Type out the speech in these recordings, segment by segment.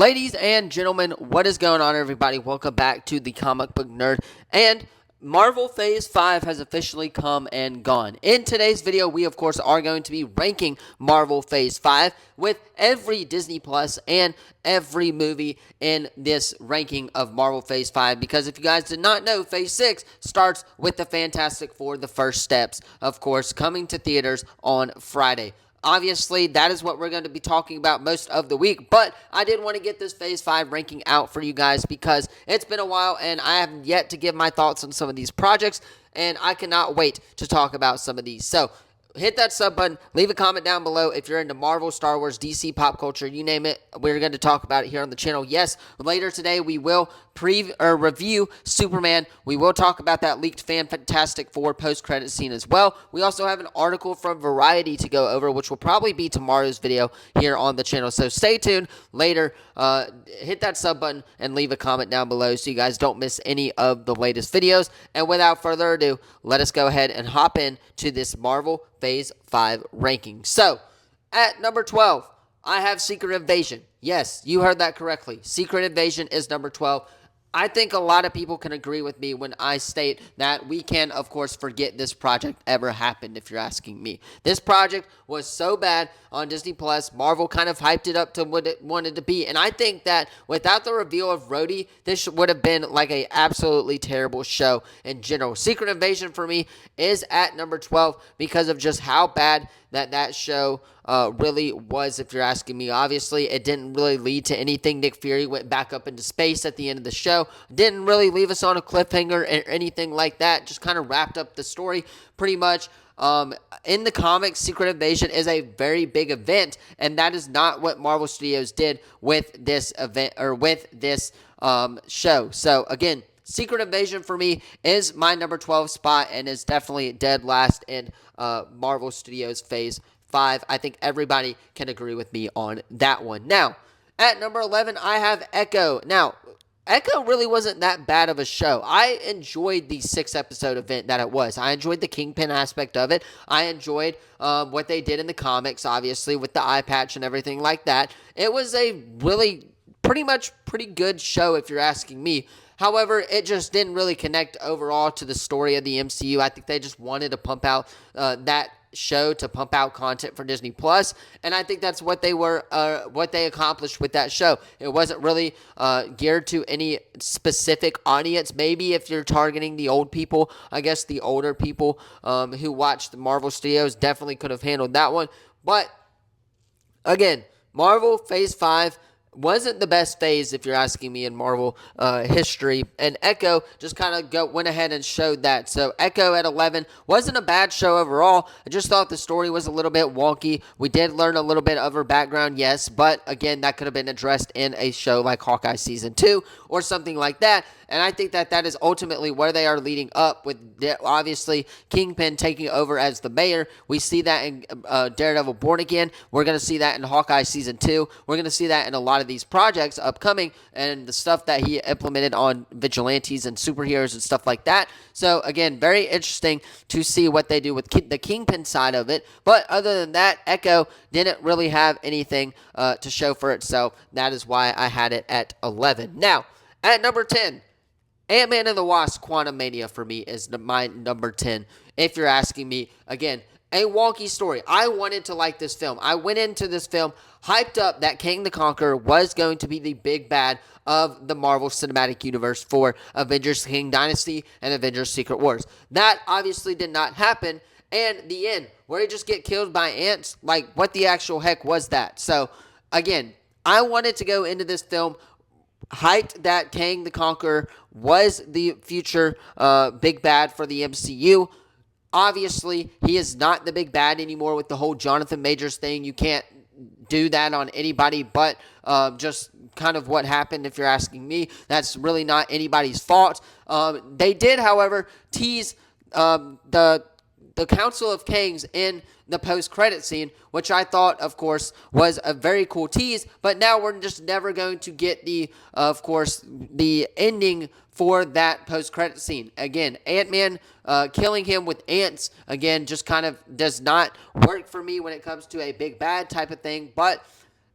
Ladies and gentlemen, what is going on, everybody? Welcome back to the Comic Book Nerd. And Marvel Phase 5 has officially come and gone. In today's video, we, of course, are going to be ranking Marvel Phase 5 with every Disney Plus and every movie in this ranking of Marvel Phase 5. Because if you guys did not know, Phase 6 starts with the Fantastic Four, The First Steps, of course, coming to theaters on Friday. Obviously, that is what we're going to be talking about most of the week, but I did want to get this Phase 5 ranking out for you guys because it's been a while and I have yet to give my thoughts on some of these projects, and I cannot wait to talk about some of these. So, hit that sub button, leave a comment down below if you're into Marvel, Star Wars, DC, pop culture, you name it. We're going to talk about it here on the channel. Yes, later today we will review Superman. We will talk about that leaked Fantastic Four post-credit scene as well. We also have an article from Variety to go over, which will probably be tomorrow's video here on the channel. So stay tuned later. Hit that sub button and leave a comment down below so you guys don't miss any of the latest videos. And without further ado, let us go ahead and hop in to this Marvel Phase 5 ranking. So, at number 12, I have Secret Invasion. Yes, you heard that correctly. Secret Invasion is number 12. I think a lot of people can agree with me when I state that we can, of course, forget this project ever happened, if you're asking me. This project was so bad on Disney Plus. Marvel kind of hyped it up to what it wanted to be. And I think that without the reveal of Rhodey, this would have been like a absolutely terrible show in general. Secret Invasion for me is at number 12 because of just how bad that show really was, if you're asking me. Obviously, it didn't really lead to anything. Nick Fury went back up into space at the end of the show. Didn't really leave us on a cliffhanger or anything like that. Just kind of wrapped up the story pretty much. In the comics, Secret Invasion is a very big event, and that is not what Marvel Studios did with this event or with this show. So, again, Secret Invasion for me is my number 12 spot and is definitely dead last in Marvel Studios Phase 5. I think everybody can agree with me on that one. Now, at number 11, I have Echo. Now, Echo really wasn't that bad of a show. I enjoyed the 6-episode event that it was. I enjoyed the Kingpin aspect of it. I enjoyed what they did in the comics, obviously, with the eye patch and everything like that. It was a really pretty good show, if you're asking me. However, it just didn't really connect overall to the story of the MCU. I think they just wanted to pump out that show to pump out content for Disney Plus, and I think that's what they accomplished with that show. It wasn't really geared to any specific audience. Maybe if you're targeting the old people, I guess the older people who watch the Marvel Studios definitely could have handled that one. But again, Marvel Phase 5 wasn't the best phase, if you're asking me, in Marvel history, and Echo just kind of went ahead and showed that. So Echo at 11 wasn't a bad show overall. I just thought the story was a little bit wonky. We did learn a little bit of her background, yes, but again, that could have been addressed in a show like Hawkeye Season 2 or something like that. And I think that is ultimately where they are leading up with, obviously, Kingpin taking over as the mayor. We see that in Daredevil Born Again. We're going to see that in Hawkeye Season 2. We're going to see that in a lot of these projects upcoming and the stuff that he implemented on vigilantes and superheroes and stuff like that. So, again, very interesting to see what they do with the Kingpin side of it. But other than that, Echo didn't really have anything to show for itself. That is why I had it at 11. Now, at number 10, Ant-Man and the Wasp: Quantumania for me is my number 10. If you're asking me, again, a wonky story. I wanted to like this film. I went into this film hyped up that Kang the Conqueror was going to be the big bad of the Marvel Cinematic Universe for Avengers Kang Dynasty and Avengers Secret Wars. That obviously did not happen. And the end, where he just get killed by ants, like what the actual heck was that? So, again, I wanted to go into this film hyped that Kang the Conqueror was the future big bad for the MCU. Obviously, he is not the big bad anymore with the whole Jonathan Majors thing. You can't do that on anybody but just kind of what happened, if you're asking me. That's really not anybody's fault. They did, however, tease the Council of Kangs in the post-credit scene, which I thought, of course, was a very cool tease, but now we're just never going to get of course, the ending for that post-credit scene. Again, Ant-Man killing him with ants, again, just kind of does not work for me when it comes to a big bad type of thing, but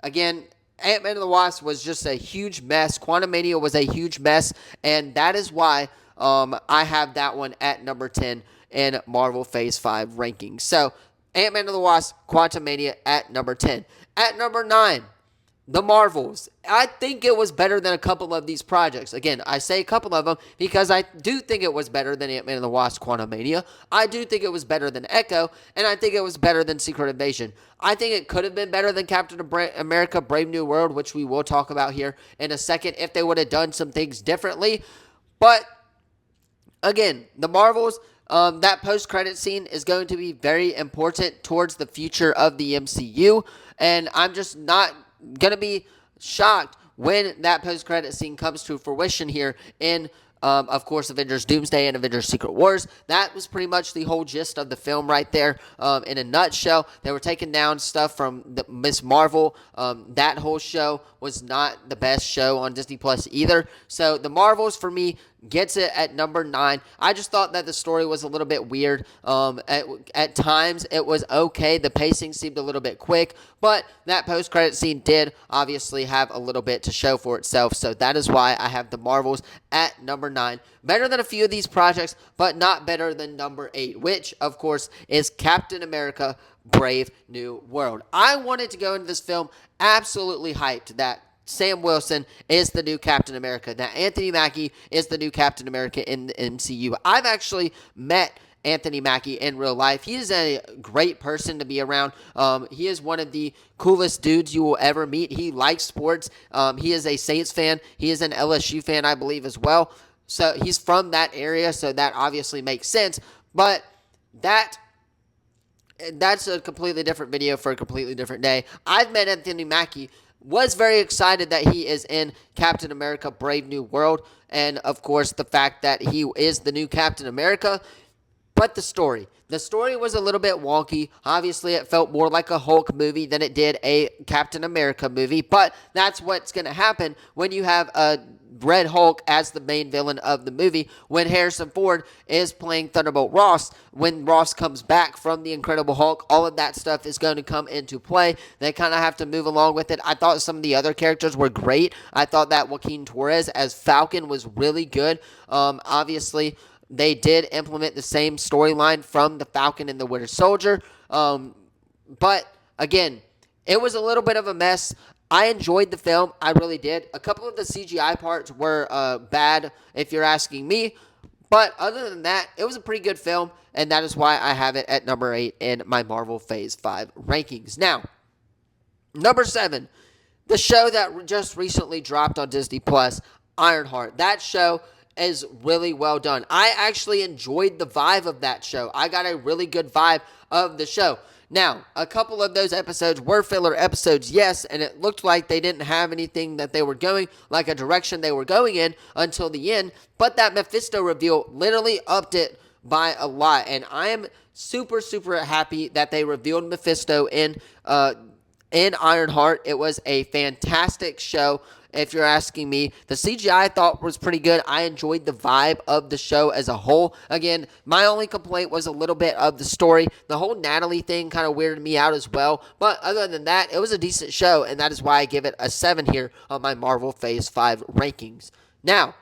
again, Ant-Man and the Wasp was just a huge mess. Quantumania was a huge mess, and that is why I have that one at number 10 in Marvel Phase 5 rankings. So, Ant-Man and the Wasp, Quantumania at number 10. At number 9, The Marvels. I think it was better than a couple of these projects. Again, I say a couple of them because I do think it was better than Ant-Man and the Wasp Quantumania. I do think it was better than Echo, and I think it was better than Secret Invasion. I think it could have been better than Captain America Brave New World, which we will talk about here in a second if they would have done some things differently. But, again, The Marvels, that post-credit scene is going to be very important towards the future of the MCU, and I'm just not going to be shocked when that post-credit scene comes to fruition here in, of course, Avengers Doomsday and Avengers Secret Wars. That was pretty much the whole gist of the film right there. In a nutshell, they were taking down stuff from Ms. Marvel. That whole show was not the best show on Disney Plus either. So The Marvels, for me, gets it at number 9. I just thought that the story was a little bit weird. At times, it was okay. The pacing seemed a little bit quick, but that post-credit scene did obviously have a little bit to show for itself, so that is why I have The Marvels at number 9. Better than a few of these projects, but not better than number 8, which, of course, is Captain America Brave New World. I wanted to go into this film absolutely hyped that Sam Wilson is the new Captain America. Now, Anthony Mackie is the new Captain America in the MCU. I've actually met Anthony Mackie in real life. He is a great person to be around. He is one of the coolest dudes you will ever meet. He likes sports. He is a Saints fan. He is an LSU fan, I believe, as well. So he's from that area, so that obviously makes sense. But that's a completely different video for a completely different day. I've met Anthony Mackie. Was very excited that he is in Captain America Brave New World, and of course the fact that he is the new Captain America. But the story was a little bit wonky. Obviously, it felt more like a Hulk movie than it did a Captain America movie, but that's what's going to happen when you have a Red Hulk as the main villain of the movie, when Harrison Ford is playing Thunderbolt Ross. When Ross comes back from the Incredible Hulk, all of that stuff is going to come into play. They kind of have to move along with it. I thought some of the other characters were great. I thought that Joaquin Torres as Falcon was really good. Obviously, they did implement the same storyline from the Falcon and the Winter Soldier. But, again, it was a little bit of a mess. I enjoyed the film. I really did. A couple of the CGI parts were bad, if you're asking me. But other than that, it was a pretty good film, and that is why I have it at number 8 in my Marvel Phase 5 rankings. Now, number 7, the show that just recently dropped on Disney Plus, Ironheart. That show is really well done. I actually enjoyed the vibe of that show. I got a really good vibe of the show. Now, a couple of those episodes were filler episodes, yes, and it looked like they didn't have anything that they were going, like a direction they were going in until the end, but that Mephisto reveal literally upped it by a lot, and I am super, super happy that they revealed Mephisto in Ironheart. It was a fantastic show. If you're asking me, the CGI I thought was pretty good. I enjoyed the vibe of the show as a whole. Again, my only complaint was a little bit of the story. The whole Natalie thing kind of weirded me out as well. But other than that, it was a decent show, and that is why I give it a 7 here on my Marvel Phase 5 rankings. Now,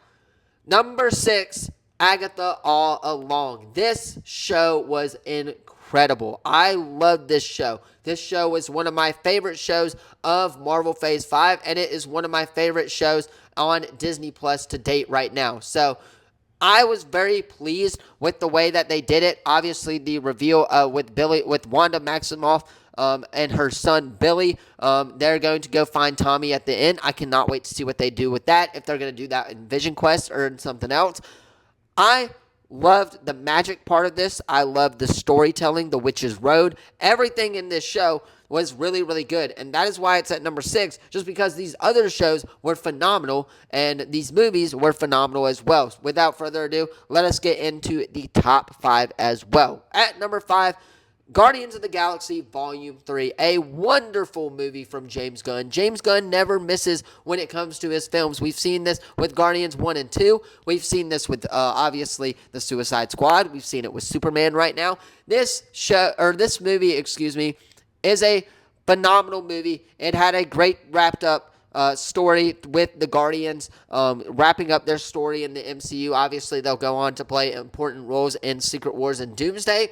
number 6, Agatha All Along. This show was incredible. I loved this show. This show was one of my favorite shows of Marvel Phase 5, and it is one of my favorite shows on Disney Plus to date right now. So I was very pleased with the way that they did it. Obviously, the reveal with Wanda Maximoff and her son Billy. They're going to go find Tommy at the end. I cannot wait to see what they do with that, if they're going to do that in Vision Quest or in something else. I loved the magic part of this. I loved the storytelling, the Witch's Road. Everything in this show was really, really good. And that is why it's at number 6, just because these other shows were phenomenal and these movies were phenomenal as well. Without further ado, let us get into the top 5 as well. At number 5, Guardians of the Galaxy Volume 3, a wonderful movie from James Gunn. James Gunn never misses when it comes to his films. We've seen this with Guardians 1 and 2. We've seen this with, obviously, the Suicide Squad. We've seen it with Superman right now. This movie, is a phenomenal movie. It had a great wrapped up story with the Guardians, wrapping up their story in the MCU. Obviously, they'll go on to play important roles in Secret Wars and Doomsday.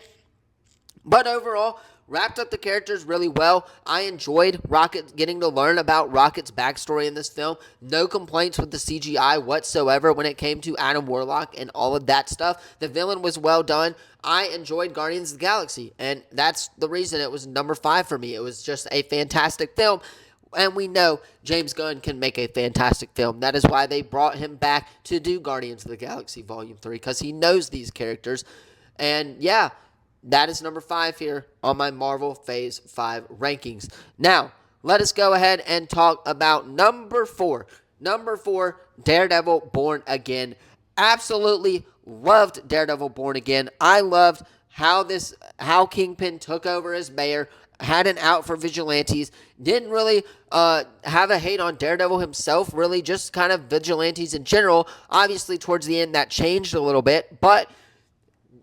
But overall, wrapped up the characters really well. I enjoyed Rocket, getting to learn about Rocket's backstory in this film. No complaints with the CGI whatsoever when it came to Adam Warlock and all of that stuff. The villain was well done. I enjoyed Guardians of the Galaxy, and that's the reason it was number 5 for me. It was just a fantastic film. And we know James Gunn can make a fantastic film. That is why they brought him back to do Guardians of the Galaxy Volume 3, because he knows these characters. And yeah, that is number 5 here on my Marvel Phase 5 rankings. Now, let us go ahead and talk about number 4. Number 4, Daredevil Born Again. Absolutely loved Daredevil Born Again. I loved how Kingpin took over as mayor, had an out for vigilantes, didn't really have a hate on Daredevil himself, really just kind of vigilantes in general. Obviously, towards the end, that changed a little bit, but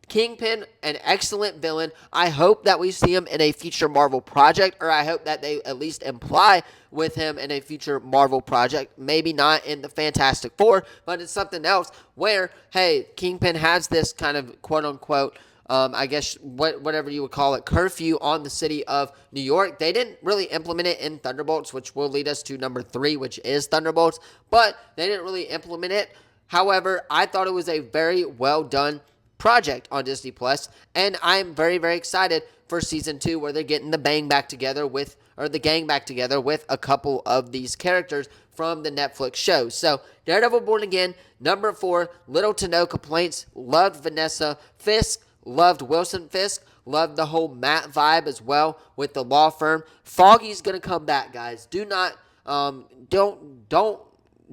Kingpin, an excellent villain. I hope that we see him in a future Marvel project, or I hope that they at least imply with him in a future Marvel project. Maybe not in the Fantastic Four, but it's something else where, hey, Kingpin has this kind of quote-unquote I guess whatever you would call it, curfew on the city of New York. They didn't really implement it in Thunderbolts, which will lead us to number 3, which is Thunderbolts, but they didn't really implement it. However, I thought it was a very well done project on Disney Plus, and I'm very, very excited for season 2, where they're getting the gang back together with a couple of these characters from the Netflix show. So, Daredevil Born Again, number 4, little to no complaints. Loved Vanessa Fisk. Loved Wilson Fisk. Loved the whole Matt vibe as well with the law firm. Foggy's going to come back, guys. Don't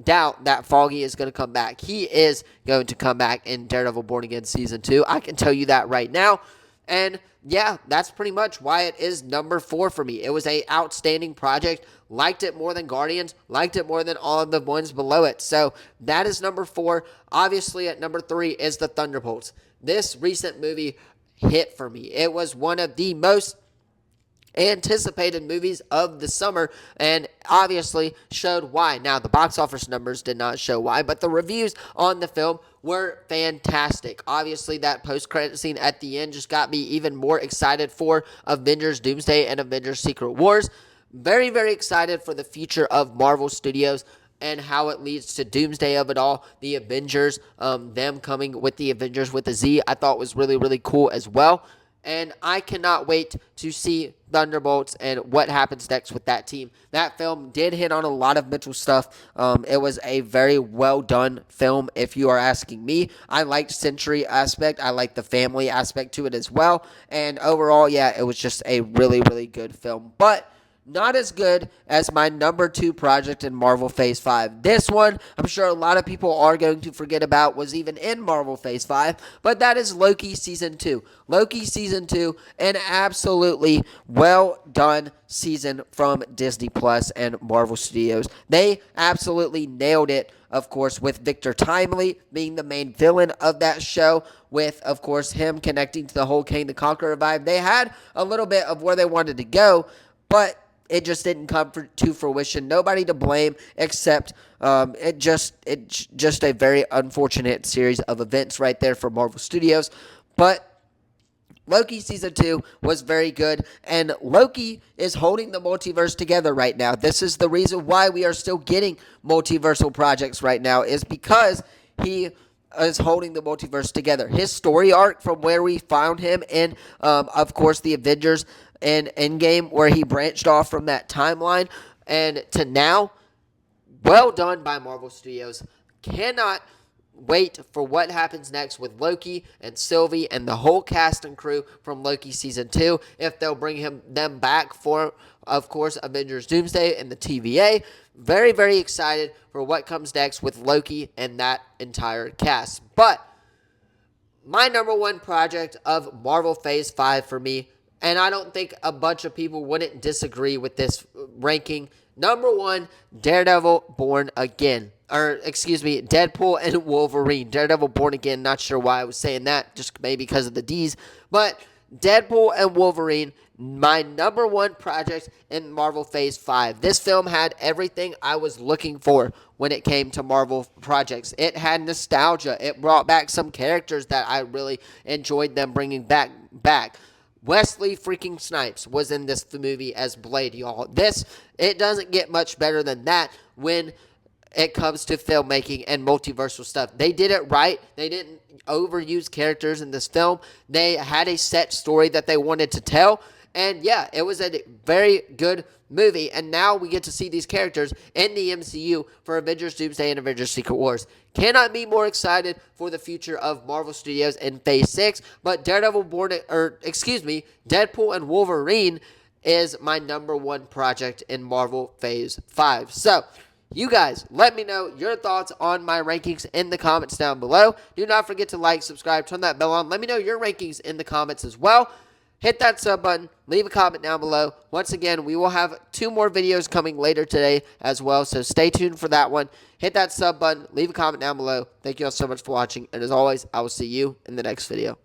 doubt that Foggy is going to come back. He is going to come back in Daredevil Born Again Season 2. I can tell you that right now. And yeah, that's pretty much why it is number 4 for me. It was an outstanding project. Liked it more than Guardians. Liked it more than all of the ones below it. So that is number 4. Obviously, at number 3 is the Thunderbolts. This recent movie hit for me. It was one of the most anticipated movies of the summer, and obviously showed why. Now, the box office numbers did not show why, but the reviews on the film were fantastic. Obviously, that post-credit scene at the end just got me even more excited for Avengers Doomsday and Avengers Secret Wars. Very, very excited for the future of Marvel Studios and how it leads to Doomsday of it all. The Avengers, them coming with the Avengers with a Z, I thought was really, really cool as well. And I cannot wait to see Thunderbolts and what happens next with that team. That film did hit on a lot of mental stuff. It was a very well done film, if you are asking me. I liked Sentry aspect. I liked the family aspect to it as well. And overall, yeah, it was just a really, really good film. But not as good as my number 2 project in Marvel Phase 5. This one, I'm sure a lot of people are going to forget about, was even in Marvel Phase 5, but that is Loki Season 2. Loki Season 2, an absolutely well done season from Disney Plus and Marvel Studios. They absolutely nailed it, of course, with Victor Timely being the main villain of that show, with, of course, him connecting to the whole Kang the Conqueror vibe. They had a little bit of where they wanted to go, but it just didn't come to fruition. Nobody to blame except it just a very unfortunate series of events right there for Marvel Studios. But Loki Season 2 was very good, and Loki is holding the multiverse together right now. This is the reason why we are still getting multiversal projects right now, is because he is holding the multiverse together. His story arc from where we found him in, of course, the Avengers and Endgame, where he branched off from that timeline, and to now, well done by Marvel Studios. Cannot wait for what happens next with Loki and Sylvie and the whole cast and crew from Loki Season 2. If they'll bring them back for, of course, Avengers Doomsday and the TVA. Very, very excited for what comes next with Loki and that entire cast. But my number 1 project of Marvel Phase 5 for me, and I don't think a bunch of people wouldn't disagree with this ranking. Number 1, Daredevil Born Again. Or, excuse me, Deadpool and Wolverine. Daredevil Born Again, not sure why I was saying that, just maybe because of the D's. But Deadpool and Wolverine my number one project in Marvel Phase 5. This film had everything I was looking for when it came to Marvel projects. It had nostalgia. It brought back some characters that I really enjoyed them bringing back. Wesley freaking Snipes was in this movie as Blade, y'all. It doesn't get much better than that when it comes to filmmaking and multiversal stuff. They did it right. They didn't overuse characters in this film. They had a set story that they wanted to tell. And yeah, it was a very good movie. And now we get to see these characters in the MCU for Avengers Doomsday and Avengers Secret Wars. Cannot be more excited for the future of Marvel Studios in Phase 6. But Deadpool and Wolverine is my number one project in Marvel Phase 5. So, you guys, let me know your thoughts on my rankings in the comments down below. Do not forget to like, subscribe, turn that bell on. Let me know your rankings in the comments as well. Hit that sub button. Leave a comment down below. Once again, we will have 2 more videos coming later today as well, so stay tuned for that one. Hit that sub button. Leave a comment down below. Thank you all so much for watching, and as always, I will see you in the next video.